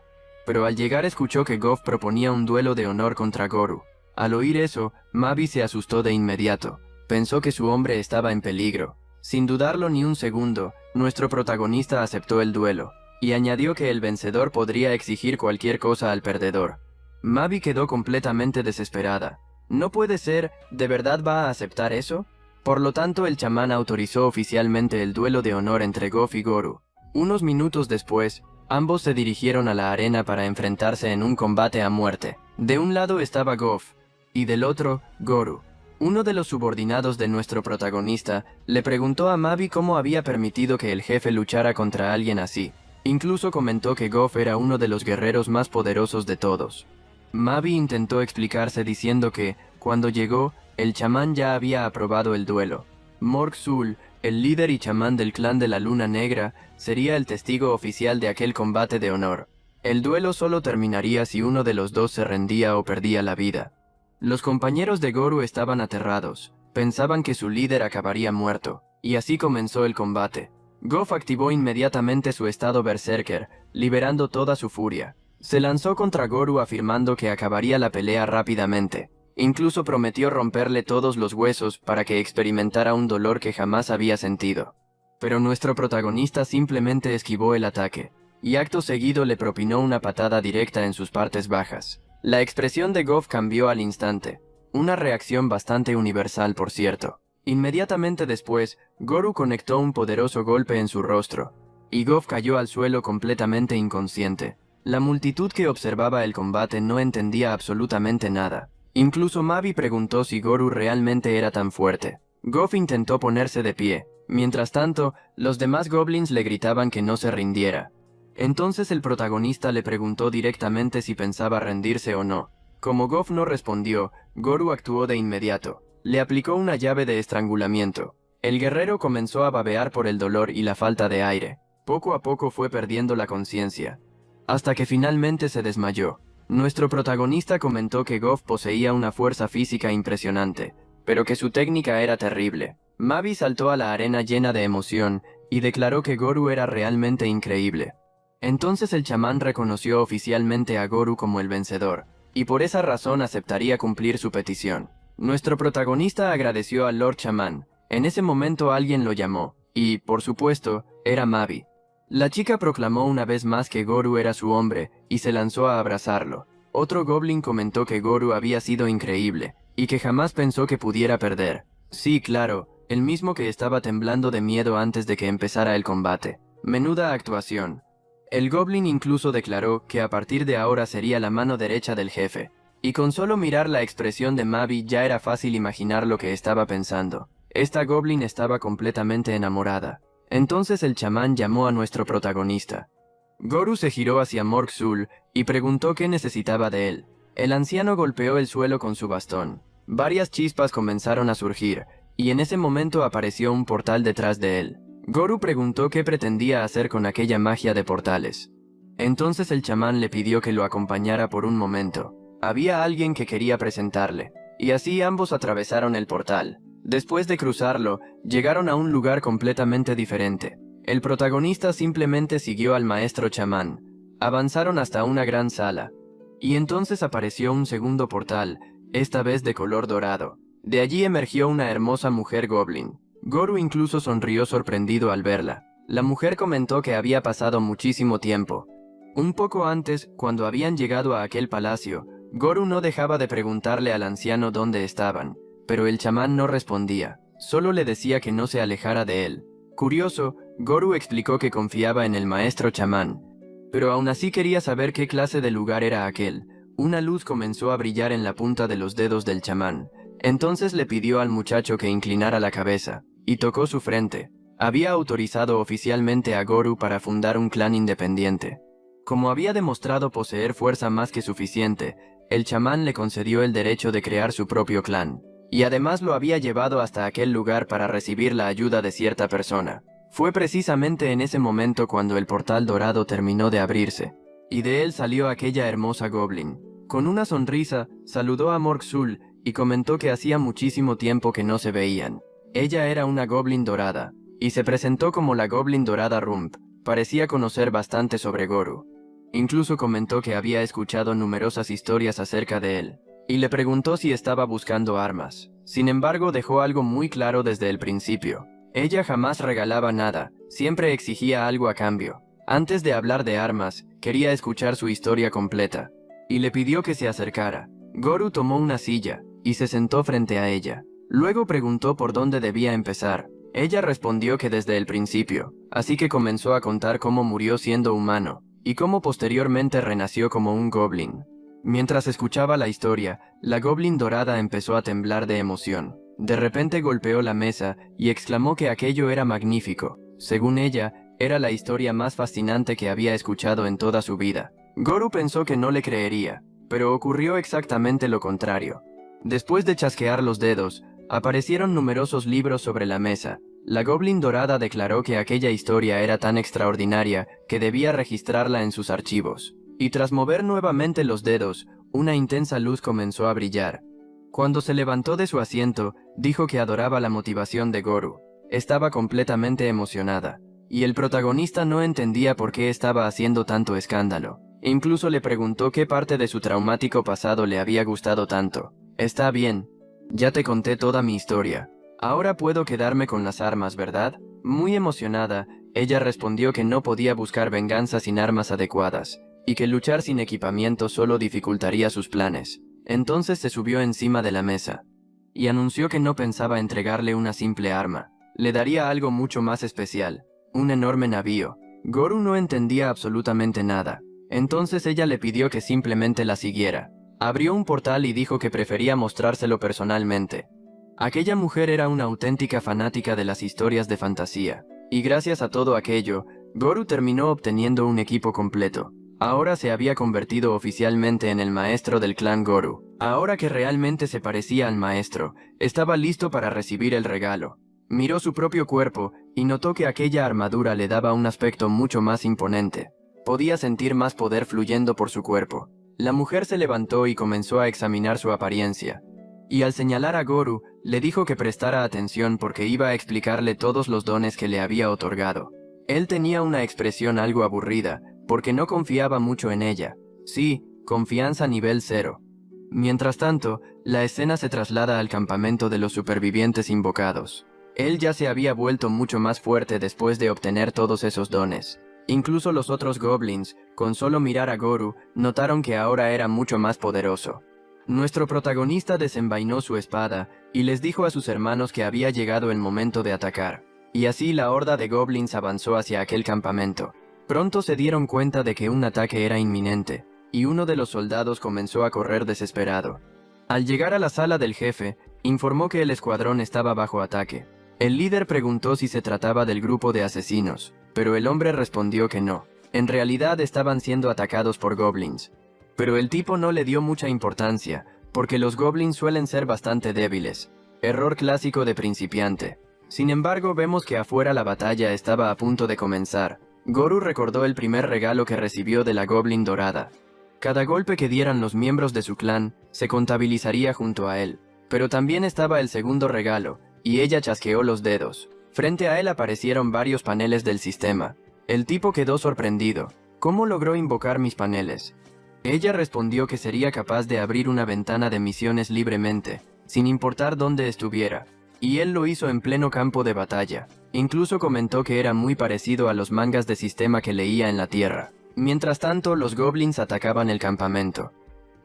Pero al llegar escuchó que Goff proponía un duelo de honor contra Goru. Al oír eso, Mavi se asustó de inmediato. Pensó que su hombre estaba en peligro. Sin dudarlo ni un segundo, nuestro protagonista aceptó el duelo, y añadió que el vencedor podría exigir cualquier cosa al perdedor. Mavi quedó completamente desesperada. ¿No puede ser? ¿De verdad va a aceptar eso? Por lo tanto, el chamán autorizó oficialmente el duelo de honor entre Goff y Goru. Unos minutos después, ambos se dirigieron a la arena para enfrentarse en un combate a muerte. De un lado estaba Goff, y del otro, Goru. Uno de los subordinados de nuestro protagonista le preguntó a Mavi cómo había permitido que el jefe luchara contra alguien así. Incluso comentó que Goff era uno de los guerreros más poderosos de todos. Mavi intentó explicarse diciendo que, cuando llegó, el chamán ya había aprobado el duelo. Morg Sul, el líder y chamán del clan de la Luna Negra, sería el testigo oficial de aquel combate de honor. El duelo solo terminaría si uno de los dos se rendía o perdía la vida. Los compañeros de Goru estaban aterrados, pensaban que su líder acabaría muerto, y así comenzó el combate. Goff activó inmediatamente su estado berserker, liberando toda su furia. Se lanzó contra Goru afirmando que acabaría la pelea rápidamente. Incluso prometió romperle todos los huesos para que experimentara un dolor que jamás había sentido. Pero nuestro protagonista simplemente esquivó el ataque, y acto seguido le propinó una patada directa en sus partes bajas. La expresión de Goff cambió al instante, una reacción bastante universal, por cierto. Inmediatamente después, Goru conectó un poderoso golpe en su rostro, y Goff cayó al suelo completamente inconsciente. La multitud que observaba el combate no entendía absolutamente nada. Incluso Mavi preguntó si Goru realmente era tan fuerte. Goff intentó ponerse de pie. Mientras tanto, los demás goblins le gritaban que no se rindiera. Entonces el protagonista le preguntó directamente si pensaba rendirse o no. Como Goff no respondió, Goru actuó de inmediato. Le aplicó una llave de estrangulamiento. El guerrero comenzó a babear por el dolor y la falta de aire. Poco a poco fue perdiendo la conciencia, hasta que finalmente se desmayó. Nuestro protagonista comentó que Goff poseía una fuerza física impresionante, pero que su técnica era terrible. Mavi saltó a la arena llena de emoción y declaró que Goru era realmente increíble. Entonces el chamán reconoció oficialmente a Goru como el vencedor, y por esa razón aceptaría cumplir su petición. Nuestro protagonista agradeció al Lord Chamán. En ese momento alguien lo llamó, y, por supuesto, era Mavi. La chica proclamó una vez más que Goru era su hombre, y se lanzó a abrazarlo. Otro goblin comentó que Goru había sido increíble, y que jamás pensó que pudiera perder. Sí, claro, el mismo que estaba temblando de miedo antes de que empezara el combate. Menuda actuación. El goblin incluso declaró que a partir de ahora sería la mano derecha del jefe. Y con solo mirar la expresión de Mavi ya era fácil imaginar lo que estaba pensando. Esta goblin estaba completamente enamorada. Entonces el chamán llamó a nuestro protagonista. Goru se giró hacia Morg Sul y preguntó qué necesitaba de él. El anciano golpeó el suelo con su bastón. Varias chispas comenzaron a surgir, y en ese momento apareció un portal detrás de él. Goru preguntó qué pretendía hacer con aquella magia de portales. Entonces el chamán le pidió que lo acompañara por un momento. Había alguien que quería presentarle, y así ambos atravesaron el portal. Después de cruzarlo, llegaron a un lugar completamente diferente. El protagonista simplemente siguió al maestro chamán. Avanzaron hasta una gran sala. Y entonces apareció un segundo portal, esta vez de color dorado. De allí emergió una hermosa mujer goblin. Goru incluso sonrió sorprendido al verla. La mujer comentó que había pasado muchísimo tiempo. Un poco antes, cuando habían llegado a aquel palacio, Goru no dejaba de preguntarle al anciano dónde estaban, pero el chamán no respondía, solo le decía que no se alejara de él. Curioso, Goru explicó que confiaba en el maestro chamán, pero aún así quería saber qué clase de lugar era aquel. Una luz comenzó a brillar en la punta de los dedos del chamán. Entonces le pidió al muchacho que inclinara la cabeza, y tocó su frente. Había autorizado oficialmente a Goru para fundar un clan independiente. Como había demostrado poseer fuerza más que suficiente, el chamán le concedió el derecho de crear su propio clan, y además lo había llevado hasta aquel lugar para recibir la ayuda de cierta persona. Fue precisamente en ese momento cuando el portal dorado terminó de abrirse, y de él salió aquella hermosa goblin. Con una sonrisa, saludó a Morg Sul y comentó que hacía muchísimo tiempo que no se veían. Ella era una goblin dorada, y se presentó como la goblin dorada Rump. Parecía conocer bastante sobre Goru. Incluso comentó que había escuchado numerosas historias acerca de él, y le preguntó si estaba buscando armas. Sin embargo, dejó algo muy claro desde el principio. Ella jamás regalaba nada, siempre exigía algo a cambio. Antes de hablar de armas, quería escuchar su historia completa, y le pidió que se acercara. Goru tomó una silla, y se sentó frente a ella. Luego preguntó por dónde debía empezar. Ella respondió que desde el principio, así que comenzó a contar cómo murió siendo humano, y cómo posteriormente renació como un goblin. Mientras escuchaba la historia, la goblin dorada empezó a temblar de emoción. De repente golpeó la mesa y exclamó que aquello era magnífico. Según ella, era la historia más fascinante que había escuchado en toda su vida. Goru pensó que no le creería, pero ocurrió exactamente lo contrario. Después de chasquear los dedos, aparecieron numerosos libros sobre la mesa. La goblin dorada declaró que aquella historia era tan extraordinaria que debía registrarla en sus archivos. Y tras mover nuevamente los dedos, una intensa luz comenzó a brillar. Cuando se levantó de su asiento, dijo que adoraba la motivación de Goru. Estaba completamente emocionada, y el protagonista no entendía por qué estaba haciendo tanto escándalo. Incluso le preguntó qué parte de su traumático pasado le había gustado tanto. «Está bien, ya te conté toda mi historia. Ahora puedo quedarme con las armas, ¿verdad?». Muy emocionada, ella respondió que no podía buscar venganza sin armas adecuadas, y que luchar sin equipamiento solo dificultaría sus planes. Entonces se subió encima de la mesa, y anunció que no pensaba entregarle una simple arma. Le daría algo mucho más especial, un enorme navío. Goru no entendía absolutamente nada. Entonces ella le pidió que simplemente la siguiera. Abrió un portal y dijo que prefería mostrárselo personalmente. Aquella mujer era una auténtica fanática de las historias de fantasía, y gracias a todo aquello, Goru terminó obteniendo un equipo completo. Ahora se había convertido oficialmente en el maestro del clan Goru. Ahora que realmente se parecía al maestro, estaba listo para recibir el regalo. Miró su propio cuerpo y notó que aquella armadura le daba un aspecto mucho más imponente. Podía sentir más poder fluyendo por su cuerpo. La mujer se levantó y comenzó a examinar su apariencia. Y al señalar a Goru, le dijo que prestara atención porque iba a explicarle todos los dones que le había otorgado. Él tenía una expresión algo aburrida, porque no confiaba mucho en ella. Sí, confianza nivel 0. Mientras tanto, la escena se traslada al campamento de los supervivientes invocados. Él ya se había vuelto mucho más fuerte después de obtener todos esos dones. Incluso los otros goblins, con solo mirar a Goru, notaron que ahora era mucho más poderoso. Nuestro protagonista desenvainó su espada y les dijo a sus hermanos que había llegado el momento de atacar. Y así la horda de goblins avanzó hacia aquel campamento. Pronto se dieron cuenta de que un ataque era inminente, y uno de los soldados comenzó a correr desesperado. Al llegar a la sala del jefe, informó que el escuadrón estaba bajo ataque. El líder preguntó si se trataba del grupo de asesinos, pero el hombre respondió que no. En realidad estaban siendo atacados por goblins. Pero el tipo no le dio mucha importancia, porque los goblins suelen ser bastante débiles. Error clásico de principiante. Sin embargo, vemos que afuera la batalla estaba a punto de comenzar. Goru recordó el primer regalo que recibió de la Goblin Dorada. Cada golpe que dieran los miembros de su clan se contabilizaría junto a él. Pero también estaba el segundo regalo, y ella chasqueó los dedos. Frente a él aparecieron varios paneles del sistema. El tipo quedó sorprendido. ¿Cómo logró invocar mis paneles? Ella respondió que sería capaz de abrir una ventana de misiones libremente, sin importar dónde estuviera. Y él lo hizo en pleno campo de batalla. Incluso comentó que era muy parecido a los mangas de sistema que leía en la Tierra. Mientras tanto, los goblins atacaban el campamento.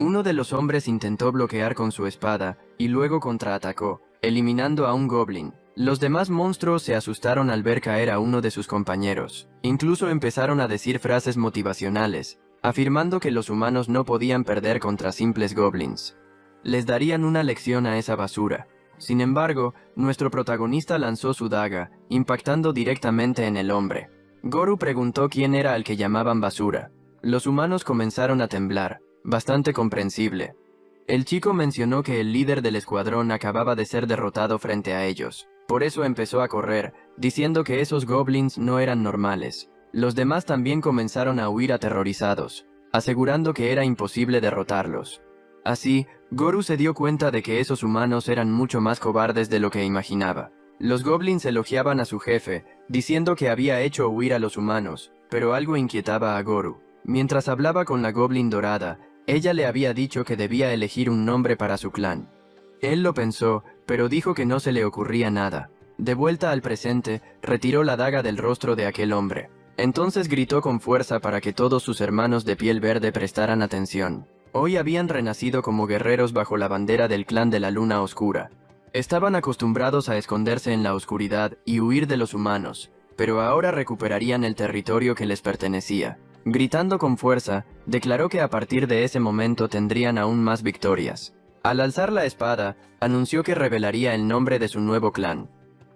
Uno de los hombres intentó bloquear con su espada, y luego contraatacó, eliminando a un goblin. Los demás monstruos se asustaron al ver caer a uno de sus compañeros. Incluso empezaron a decir frases motivacionales, afirmando que los humanos no podían perder contra simples goblins. Les darían una lección a esa basura. Sin embargo, nuestro protagonista lanzó su daga, impactando directamente en el hombre. Goru preguntó quién era al que llamaban basura. Los humanos comenzaron a temblar, bastante comprensible. El chico mencionó que el líder del escuadrón acababa de ser derrotado frente a ellos. Por eso empezó a correr, diciendo que esos goblins no eran normales. Los demás también comenzaron a huir aterrorizados, asegurando que era imposible derrotarlos. Así, Goru se dio cuenta de que esos humanos eran mucho más cobardes de lo que imaginaba. Los goblins elogiaban a su jefe, diciendo que había hecho huir a los humanos, pero algo inquietaba a Goru. Mientras hablaba con la Goblin Dorada, ella le había dicho que debía elegir un nombre para su clan. Él lo pensó, pero dijo que no se le ocurría nada. De vuelta al presente, retiró la daga del rostro de aquel hombre. Entonces gritó con fuerza para que todos sus hermanos de piel verde prestaran atención. Hoy habían renacido como guerreros bajo la bandera del clan de la Luna Oscura. Estaban acostumbrados a esconderse en la oscuridad y huir de los humanos, pero ahora recuperarían el territorio que les pertenecía. Gritando con fuerza, declaró que a partir de ese momento tendrían aún más victorias. Al alzar la espada, anunció que revelaría el nombre de su nuevo clan.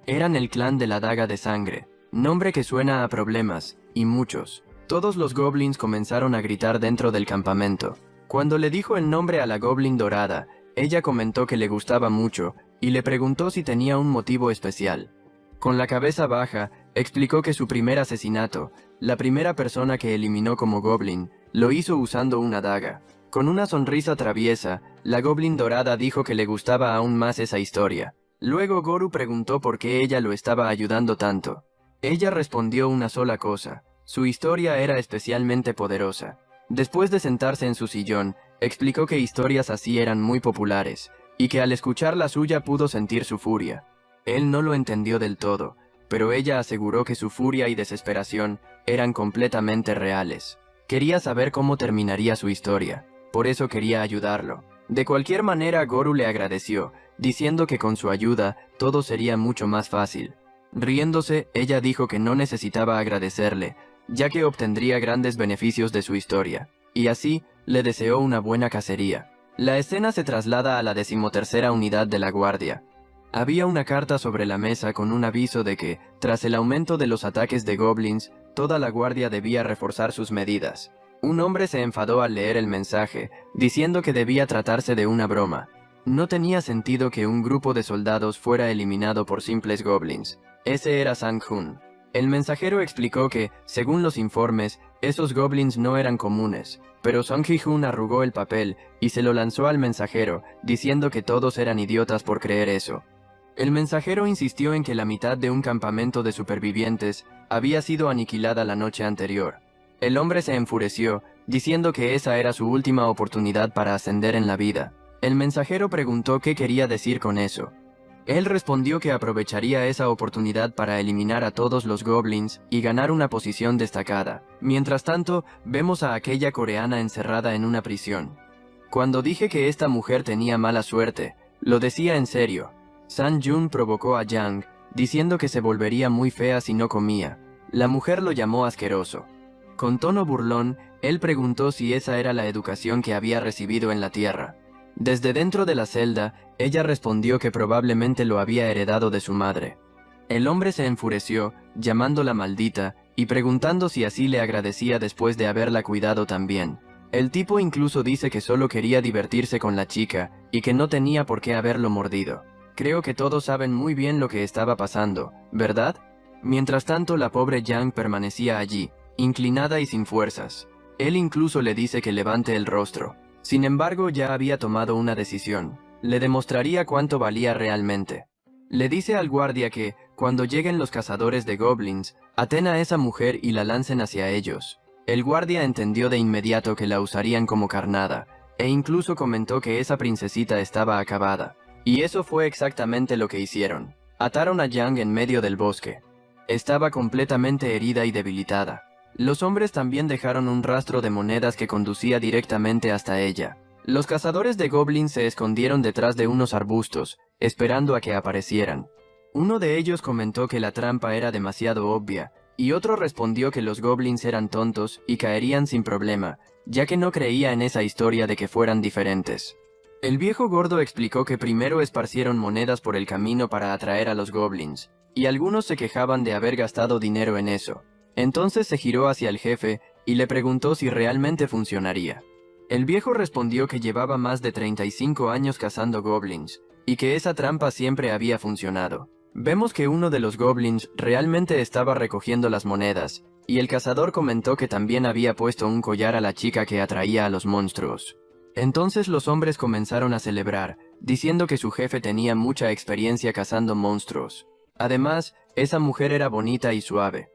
Eran el clan de la Daga de Sangre, nombre que suena a problemas, y muchos. Todos los goblins comenzaron a gritar dentro del campamento. Cuando le dijo el nombre a la Goblin Dorada, ella comentó que le gustaba mucho, y le preguntó si tenía un motivo especial. Con la cabeza baja, explicó que su primer asesinato, la primera persona que eliminó como goblin, lo hizo usando una daga. Con una sonrisa traviesa, la Goblin Dorada dijo que le gustaba aún más esa historia. Luego Goru preguntó por qué ella lo estaba ayudando tanto. Ella respondió una sola cosa: su historia era especialmente poderosa. Después de sentarse en su sillón, explicó que historias así eran muy populares, y que al escuchar la suya pudo sentir su furia. Él no lo entendió del todo, pero ella aseguró que su furia y desesperación eran completamente reales. Quería saber cómo terminaría su historia, por eso quería ayudarlo. De cualquier manera, Goru le agradeció, diciendo que con su ayuda todo sería mucho más fácil. Riéndose, ella dijo que no necesitaba agradecerle, ya que obtendría grandes beneficios de su historia, y así le deseó una buena cacería. La escena se traslada a la 13ª unidad de la guardia. Había una carta sobre la mesa con un aviso de que, tras el aumento de los ataques de goblins, toda la guardia debía reforzar sus medidas. Un hombre se enfadó al leer el mensaje, diciendo que debía tratarse de una broma. No tenía sentido que un grupo de soldados fuera eliminado por simples goblins. Ese era Sang-hun. El mensajero explicó que, según los informes, esos goblins no eran comunes, pero Song Ji-hun arrugó el papel y se lo lanzó al mensajero, diciendo que todos eran idiotas por creer eso. El mensajero insistió en que la mitad de un campamento de supervivientes había sido aniquilada la noche anterior. El hombre se enfureció, diciendo que esa era su última oportunidad para ascender en la vida. El mensajero preguntó qué quería decir con eso. Él respondió que aprovecharía esa oportunidad para eliminar a todos los goblins y ganar una posición destacada. Mientras tanto, vemos a aquella coreana encerrada en una prisión. Cuando dije que esta mujer tenía mala suerte, lo decía en serio. San-jun provocó a Yang, diciendo que se volvería muy fea si no comía. La mujer lo llamó asqueroso. Con tono burlón, él preguntó si esa era la educación que había recibido en la Tierra. Desde dentro de la celda, ella respondió que probablemente lo había heredado de su madre. El hombre se enfureció, llamándola maldita, y preguntando si así le agradecía después de haberla cuidado también. El tipo incluso dice que solo quería divertirse con la chica, y que no tenía por qué haberlo mordido. Creo que todos saben muy bien lo que estaba pasando, ¿verdad? Mientras tanto, la pobre Yang permanecía allí, inclinada y sin fuerzas. Él incluso le dice que levante el rostro. Sin embargo, ya había tomado una decisión. Le demostraría cuánto valía realmente. Le dice al guardia que, cuando lleguen los cazadores de goblins, aten a esa mujer y la lancen hacia ellos. El guardia entendió de inmediato que la usarían como carnada, e incluso comentó que esa princesita estaba acabada. Y eso fue exactamente lo que hicieron. Ataron a Yang en medio del bosque. Estaba completamente herida y debilitada. Los hombres también dejaron un rastro de monedas que conducía directamente hasta ella. Los cazadores de goblins se escondieron detrás de unos arbustos, esperando a que aparecieran. Uno de ellos comentó que la trampa era demasiado obvia, y otro respondió que los goblins eran tontos y caerían sin problema, ya que no creía en esa historia de que fueran diferentes. El viejo gordo explicó que primero esparcieron monedas por el camino para atraer a los goblins, y algunos se quejaban de haber gastado dinero en eso. Entonces se giró hacia el jefe y le preguntó si realmente funcionaría. El viejo respondió que llevaba más de 35 años cazando goblins, y que esa trampa siempre había funcionado. Vemos que uno de los goblins realmente estaba recogiendo las monedas, y el cazador comentó que también había puesto un collar a la chica que atraía a los monstruos. Entonces los hombres comenzaron a celebrar, diciendo que su jefe tenía mucha experiencia cazando monstruos. Además, esa mujer era bonita y suave.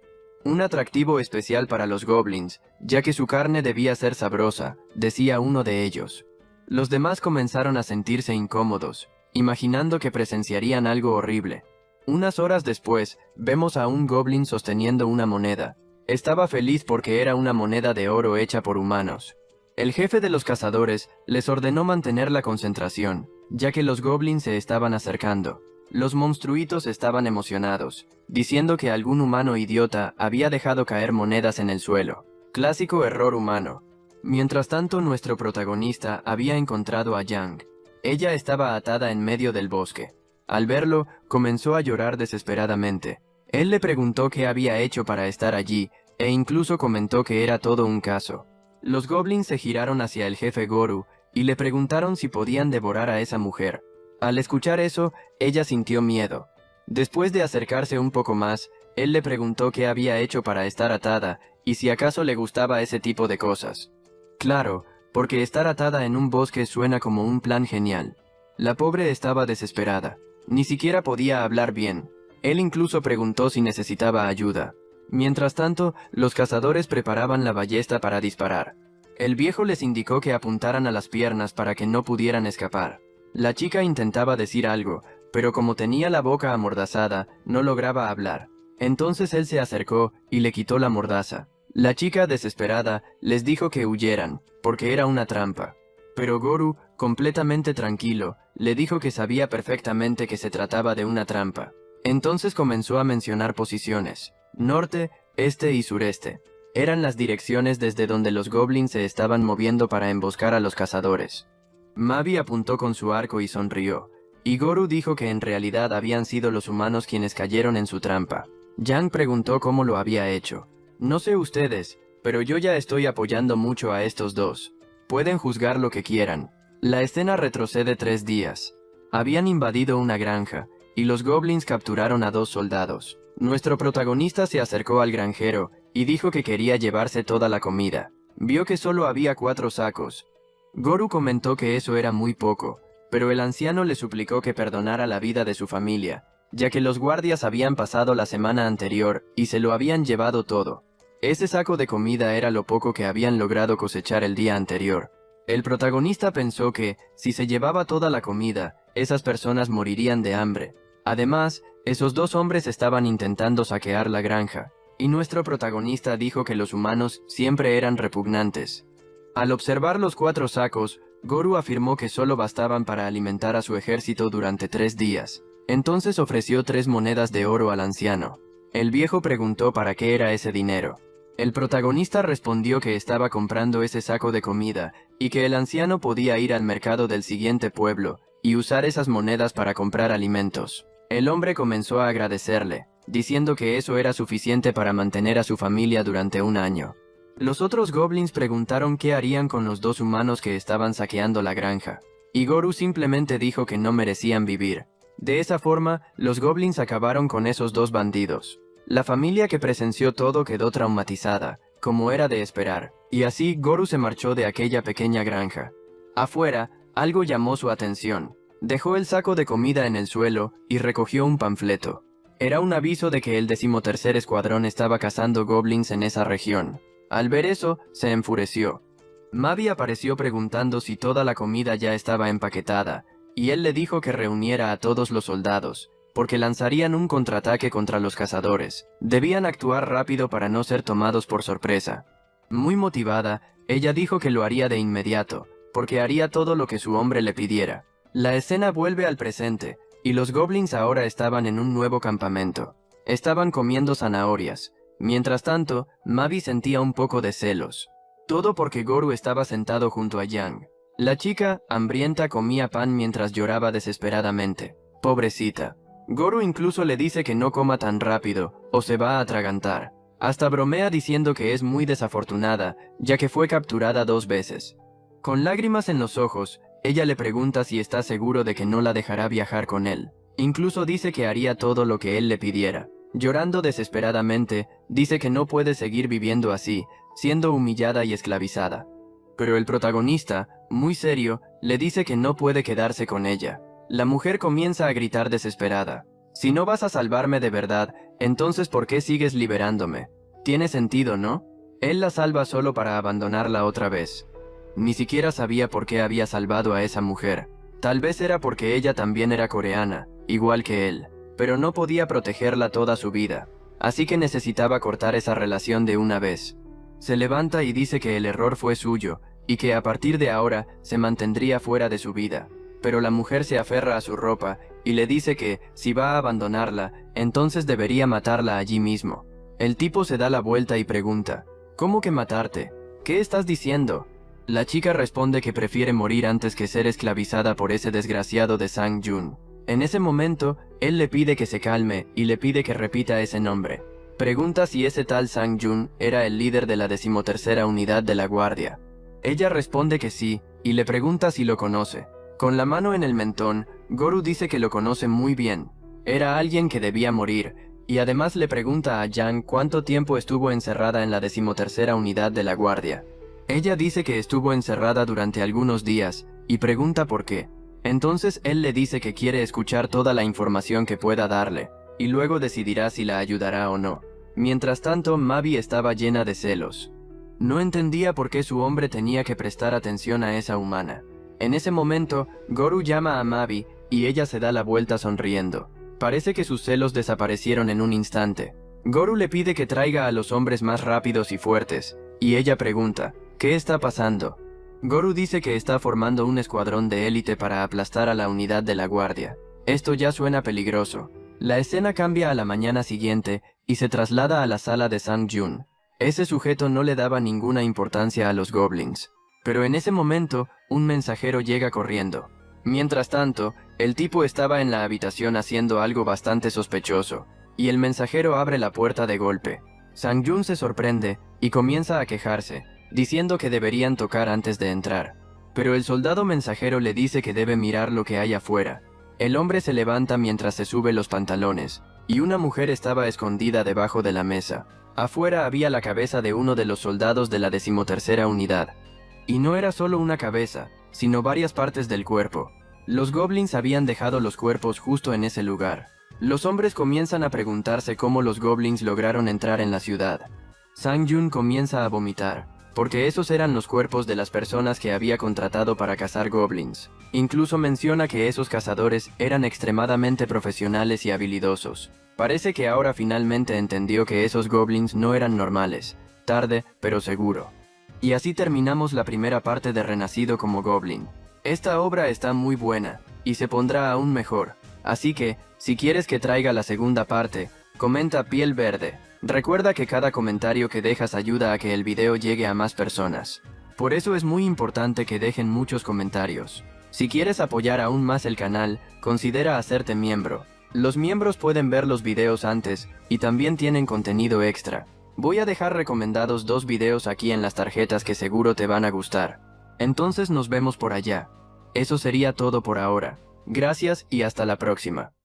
Un atractivo especial para los goblins, ya que su carne debía ser sabrosa, decía uno de ellos. Los demás comenzaron a sentirse incómodos, imaginando que presenciarían algo horrible. Unas horas después, vemos a un goblin sosteniendo una moneda. Estaba feliz porque era una moneda de oro hecha por humanos. El jefe de los cazadores les ordenó mantener la concentración, ya que los goblins se estaban acercando. Los monstruitos estaban emocionados, diciendo que algún humano idiota había dejado caer monedas en el suelo. Clásico error humano. Mientras tanto, nuestro protagonista había encontrado a Yang. Ella estaba atada en medio del bosque. Al verlo, comenzó a llorar desesperadamente. Él le preguntó qué había hecho para estar allí, e incluso comentó que era todo un caso. Los goblins se giraron hacia el jefe Goru, y le preguntaron si podían devorar a esa mujer. Al escuchar eso, ella sintió miedo. Después de acercarse un poco más, él le preguntó qué había hecho para estar atada, y si acaso le gustaba ese tipo de cosas. Claro, porque estar atada en un bosque suena como un plan genial. La pobre estaba desesperada. Ni siquiera podía hablar bien. Él incluso preguntó si necesitaba ayuda. Mientras tanto, los cazadores preparaban la ballesta para disparar. El viejo les indicó que apuntaran a las piernas para que no pudieran escapar. La chica intentaba decir algo, pero como tenía la boca amordazada, no lograba hablar. Entonces él se acercó y le quitó la mordaza. La chica, desesperada, les dijo que huyeran, porque era una trampa. Pero Goru, completamente tranquilo, le dijo que sabía perfectamente que se trataba de una trampa. Entonces comenzó a mencionar posiciones: norte, este y sureste. Eran las direcciones desde donde los goblins se estaban moviendo para emboscar a los cazadores. Mavi apuntó con su arco y sonrió, y Goru dijo que en realidad habían sido los humanos quienes cayeron en su trampa. Yang preguntó cómo lo había hecho. No sé ustedes, pero yo ya estoy apoyando mucho a estos dos. Pueden juzgar lo que quieran. La escena retrocede 3 días. Habían invadido una granja, y los goblins capturaron a 2 soldados. Nuestro protagonista se acercó al granjero, y dijo que quería llevarse toda la comida. Vio que solo había 4 sacos. Goru comentó que eso era muy poco, pero el anciano le suplicó que perdonara la vida de su familia, ya que los guardias habían pasado la semana anterior y se lo habían llevado todo. Ese saco de comida era lo poco que habían logrado cosechar el día anterior. El protagonista pensó que, si se llevaba toda la comida, esas personas morirían de hambre. Además, esos 2 hombres estaban intentando saquear la granja, y nuestro protagonista dijo que los humanos siempre eran repugnantes. Al observar los 4 sacos, Goru afirmó que solo bastaban para alimentar a su ejército durante 3 días. Entonces ofreció 3 monedas de oro al anciano. El viejo preguntó para qué era ese dinero. El protagonista respondió que estaba comprando ese saco de comida y que el anciano podía ir al mercado del siguiente pueblo y usar esas monedas para comprar alimentos. El hombre comenzó a agradecerle, diciendo que eso era suficiente para mantener a su familia durante un año. Los otros goblins preguntaron qué harían con los dos humanos que estaban saqueando la granja, y Goru simplemente dijo que no merecían vivir. De esa forma, los goblins acabaron con esos dos bandidos. La familia que presenció todo quedó traumatizada, como era de esperar, y así Goru se marchó de aquella pequeña granja. Afuera, algo llamó su atención. Dejó el saco de comida en el suelo y recogió un panfleto. Era un aviso de que el 13º Escuadrón estaba cazando goblins en esa región. Al ver eso, se enfureció. Mavi apareció preguntando si toda la comida ya estaba empaquetada, y él le dijo que reuniera a todos los soldados, porque lanzarían un contraataque contra los cazadores. Debían actuar rápido para no ser tomados por sorpresa. Muy motivada, ella dijo que lo haría de inmediato, porque haría todo lo que su hombre le pidiera. La escena vuelve al presente, y los goblins ahora estaban en un nuevo campamento. Estaban comiendo zanahorias. Mientras tanto, Mavi sentía un poco de celos. Todo porque Goru estaba sentado junto a Yang. La chica, hambrienta, comía pan mientras lloraba desesperadamente. Pobrecita. Goru incluso le dice que no coma tan rápido, o se va a atragantar. Hasta bromea diciendo que es muy desafortunada, ya que fue capturada 2 veces. Con lágrimas en los ojos, ella le pregunta si está seguro de que no la dejará viajar con él. Incluso dice que haría todo lo que él le pidiera. Llorando desesperadamente, dice que no puede seguir viviendo así, siendo humillada y esclavizada. Pero el protagonista, muy serio, le dice que no puede quedarse con ella. La mujer comienza a gritar desesperada. Si no vas a salvarme de verdad, entonces ¿por qué sigues liberándome? Tiene sentido, ¿no? Él la salva solo para abandonarla otra vez. Ni siquiera sabía por qué había salvado a esa mujer. Tal vez era porque ella también era coreana, igual que él, pero no podía protegerla toda su vida. Así que necesitaba cortar esa relación de una vez. Se levanta y dice que el error fue suyo, y que a partir de ahora se mantendría fuera de su vida. Pero la mujer se aferra a su ropa y le dice que, si va a abandonarla, entonces debería matarla allí mismo. El tipo se da la vuelta y pregunta, ¿cómo que matarte? ¿Qué estás diciendo? La chica responde que prefiere morir antes que ser esclavizada por ese desgraciado de Sang-jun. En ese momento, él le pide que se calme y le pide que repita ese nombre. Pregunta si ese tal Sang-jun era el líder de la 13ª unidad de la guardia. Ella responde que sí, y le pregunta si lo conoce. Con la mano en el mentón, Goru dice que lo conoce muy bien. Era alguien que debía morir, y además le pregunta a Yang cuánto tiempo estuvo encerrada en la 13ª unidad de la guardia. Ella dice que estuvo encerrada durante algunos días, y pregunta por qué. Entonces él le dice que quiere escuchar toda la información que pueda darle, y luego decidirá si la ayudará o no. Mientras tanto, Mavi estaba llena de celos. No entendía por qué su hombre tenía que prestar atención a esa humana. En ese momento, Goru llama a Mavi, y ella se da la vuelta sonriendo. Parece que sus celos desaparecieron en un instante. Goru le pide que traiga a los hombres más rápidos y fuertes, y ella pregunta, ¿qué está pasando? Goru dice que está formando un escuadrón de élite para aplastar a la unidad de la guardia. Esto ya suena peligroso. La escena cambia a la mañana siguiente y se traslada a la sala de Sang-jun. Ese sujeto no le daba ninguna importancia a los goblins. Pero en ese momento, un mensajero llega corriendo. Mientras tanto, el tipo estaba en la habitación haciendo algo bastante sospechoso, y el mensajero abre la puerta de golpe. Sang-jun se sorprende y comienza a quejarse, diciendo que deberían tocar antes de entrar. Pero el soldado mensajero le dice que debe mirar lo que hay afuera. El hombre se levanta mientras se sube los pantalones, y una mujer estaba escondida debajo de la mesa. Afuera había la cabeza de uno de los soldados de la 13ª unidad. Y no era solo una cabeza, sino varias partes del cuerpo. Los goblins habían dejado los cuerpos justo en ese lugar. Los hombres comienzan a preguntarse cómo los goblins lograron entrar en la ciudad. Sang-jun comienza a vomitar, porque esos eran los cuerpos de las personas que había contratado para cazar goblins. Incluso menciona que esos cazadores eran extremadamente profesionales y habilidosos. Parece que ahora finalmente entendió que esos goblins no eran normales. Tarde, pero seguro. Y así terminamos la primera parte de Renacido como Goblin. Esta obra está muy buena, y se pondrá aún mejor. Así que, si quieres que traiga la segunda parte, comenta piel verde. Recuerda que cada comentario que dejas ayuda a que el video llegue a más personas. Por eso es muy importante que dejen muchos comentarios. Si quieres apoyar aún más el canal, considera hacerte miembro. Los miembros pueden ver los videos antes y también tienen contenido extra. Voy a dejar recomendados 2 videos aquí en las tarjetas que seguro te van a gustar. Entonces nos vemos por allá. Eso sería todo por ahora. Gracias y hasta la próxima.